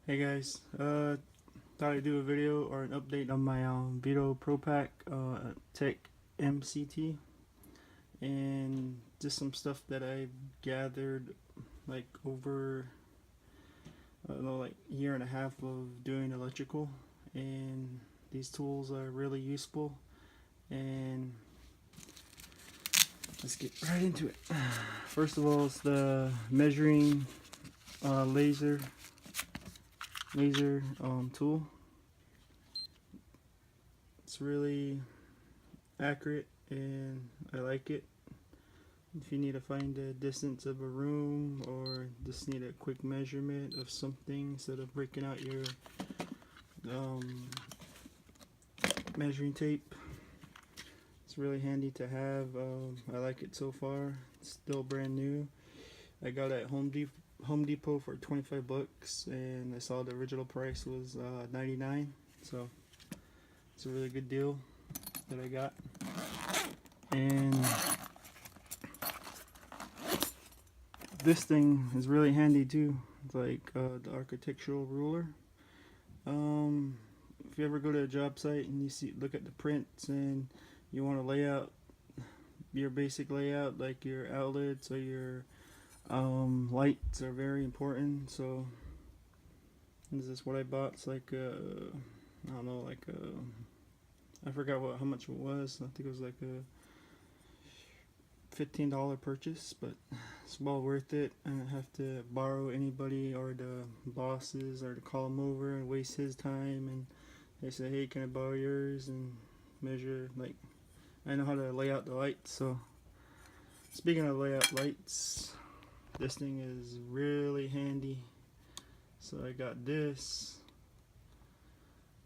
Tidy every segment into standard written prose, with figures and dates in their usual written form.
Hey guys, thought I'd do a video or an update on my Veto PAC Tech MCT and just some stuff that I've gathered like over I don't know, like a year and a half of doing electrical, and these tools are really useful. And let's get right into it. First of all, it's the measuring laser tool. It's really accurate and I like it. If you need to find the distance of a room or just need a quick measurement of something instead of breaking out your measuring tape, it's really handy to have. I like it so far. It's still brand new. I got it at Home Depot for 25 bucks, and I saw the original price was 99, so it's a really good deal that I got. And this thing is really handy too. It's like the architectural ruler. If you ever go to a job site and you look at the prints and you want to lay out your basic layout, like your outlets or your lights are very important. So this is what I bought. It's like I don't know, like I forgot how much it was. I think it was like a $15 purchase, but it's well worth it. I don't have to borrow anybody or the bosses or to call him over and waste his time, and they say, hey, can I borrow yours, and measure. Like, I know how to lay out the lights. So speaking of layout lights, this thing is really handy. So I got this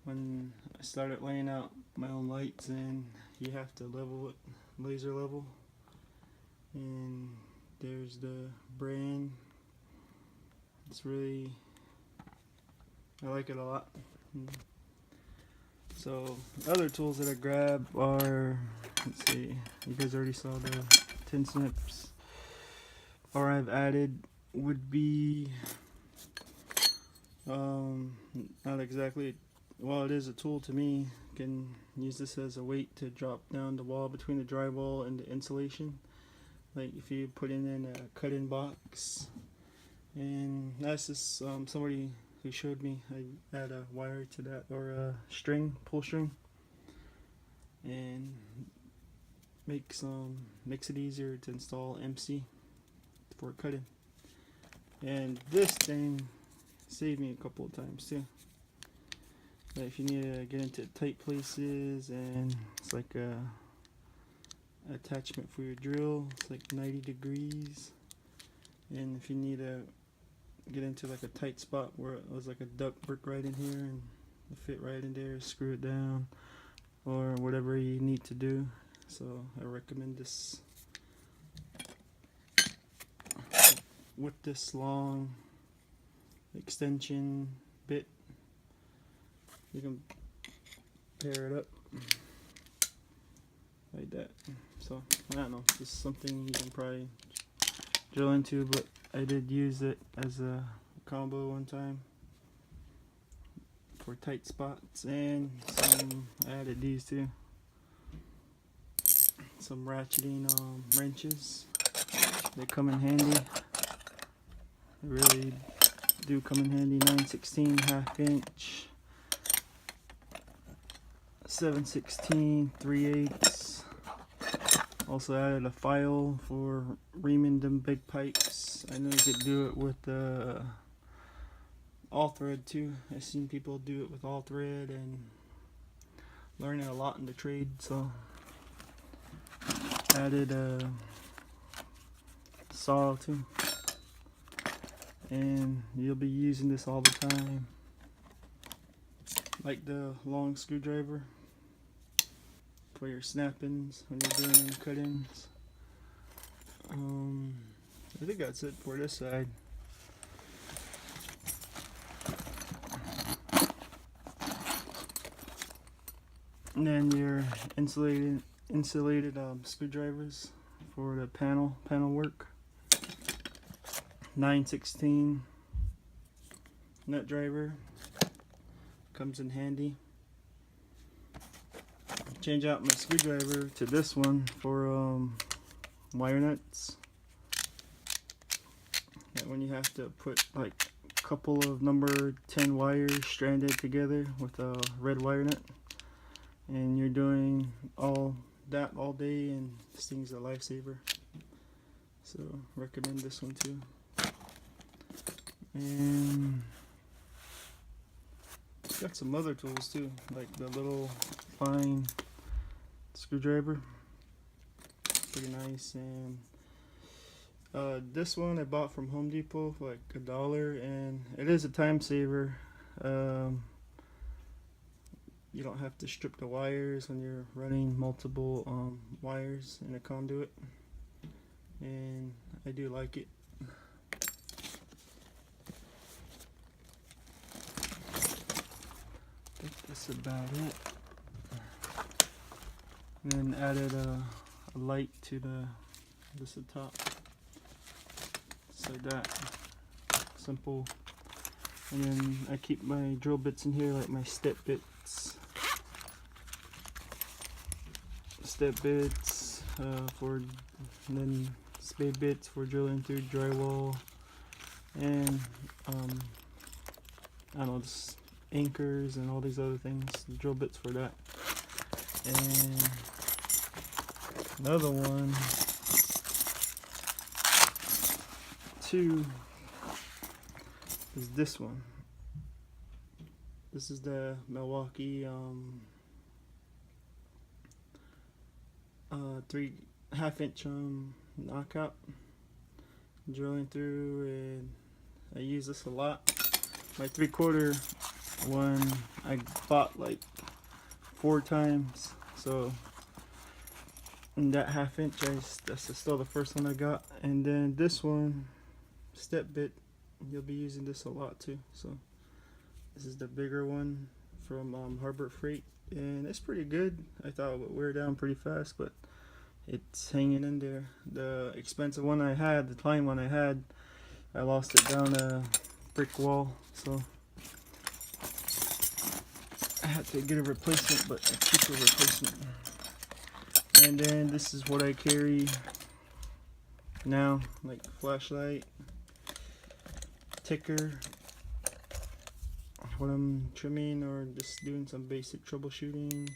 when I started laying out my own lights, and you have to level it, laser level. And there's the brand. It's really, I like it a lot. So other tools that I grab are, let's see, you guys already saw the tin snips. Or I've added would be not exactly, well, it is a tool to me. You can use this as a weight to drop down the wall between the drywall and the insulation. Like if you put it in a cut-in box. And that's just somebody who showed me. I add a wire to that, or a string, pull string, and makes it easier to install MC for cutting. And this thing saved me a couple of times too. Like if you need to get into tight places, and it's like a attachment for your drill. It's like 90 degrees. And if you need to get into like a tight spot where it was like a duct work right in here and fit right in there, screw it down, or whatever you need to do. So I recommend this with this long extension bit. You can pair it up like that. So I don't know, this is something you can probably drill into, but I did use it as a combo one time for tight spots. And I added these too, some ratcheting wrenches. They come in handy. They really do come in handy. 9/16, 1/2 inch, 7/16, 3/8. Also added a file for reaming them big pipes. I know you could do it with all thread too. I've seen people do it with all thread, and learning a lot in the trade. So added a saw too, and you'll be using this all the time, like the long screwdriver for your snap-ins when you're doing cut-ins. I think that's it for this side. And then your insulated screwdrivers for the panel work. 9/16, nut driver. Comes in handy. Change out my screwdriver to this one for wire nuts. That when you have to put like a couple of number 10 wires stranded together with a red wire nut, and you're doing all that all day, and this thing's a lifesaver. So recommend this one too. And got some other tools too, like the little Klein screwdriver, pretty nice. And this one I bought from Home Depot for like $1, and it is a time saver. You don't have to strip the wires when you're running multiple wires in a conduit, and I do like it. I think that's about it. And then added a light to the top, just like that, simple. And then I keep my drill bits in here, like my step bits and then spade bits for drilling through drywall, and I don't know, just anchors and all these other things, drill bits for that. And another one too is this one. This is the Milwaukee 3.5 inch knockout, drilling through, and I use this a lot. My 3/4 one I bought like 4 times, so in that 1/2 inch, that's still the first one I got. And then this one, step bit, you'll be using this a lot too. So this is the bigger one from Harbor Freight, and it's pretty good. I thought it would wear down pretty fast, but it's hanging in there. The expensive one I had, the Klein one I had, I lost it down a brick wall, so I had to get a replacement, but a cheaper replacement. And then this is what I carry now, like flashlight, ticker, when I'm trimming or just doing some basic troubleshooting.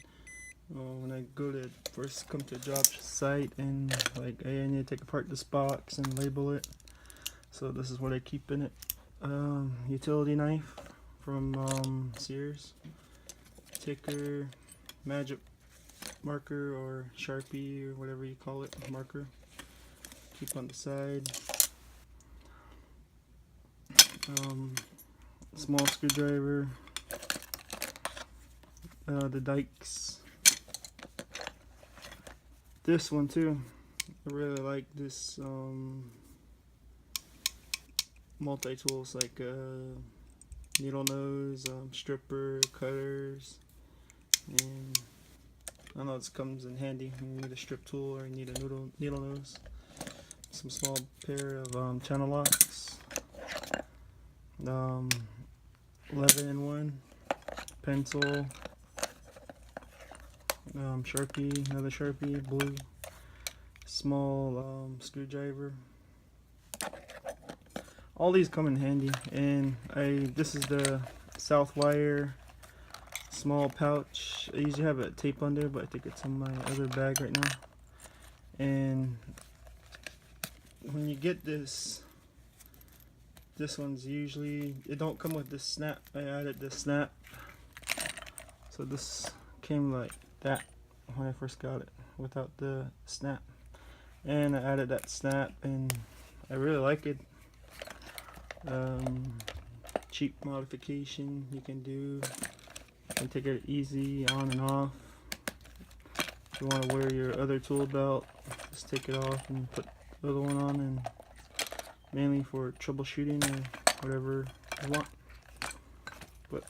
When I go to first come to a job site and like, hey, I need to take apart this box and label it. So this is what I keep in it. Utility knife from Sears, ticker, magic marker or Sharpie or whatever you call it, marker, keep on the side. Small screwdriver, the dikes. This one too, I really like this multi-tools, like needle nose, stripper, cutters, and I know this comes in handy when you need a strip tool or you need a needle nose. Some small pair of channel locks, 11-in-1 pencil, Sharpie, another Sharpie, blue, small screwdriver. All these come in handy, and this is the southwire small pouch. I usually have a tape under, but I think it's in my other bag right now. And when you get this one's usually, it don't come with this snap. I added this snap, so this came like that when I first got it without the snap, and I added that snap, and I really like it. Cheap modification you can do. You can take it easy on and off. If you want to wear your other tool belt, just take it off and put the other one on, and mainly for troubleshooting or whatever you want. But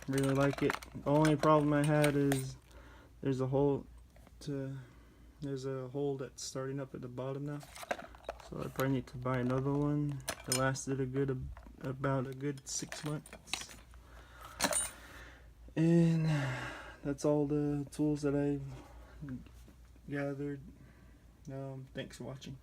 really like it. The only problem I had is there's a hole that's starting up at the bottom now, so I probably need to buy another one. It lasted a good about a good 6 months. And that's all the tools that I've gathered. Thanks for watching.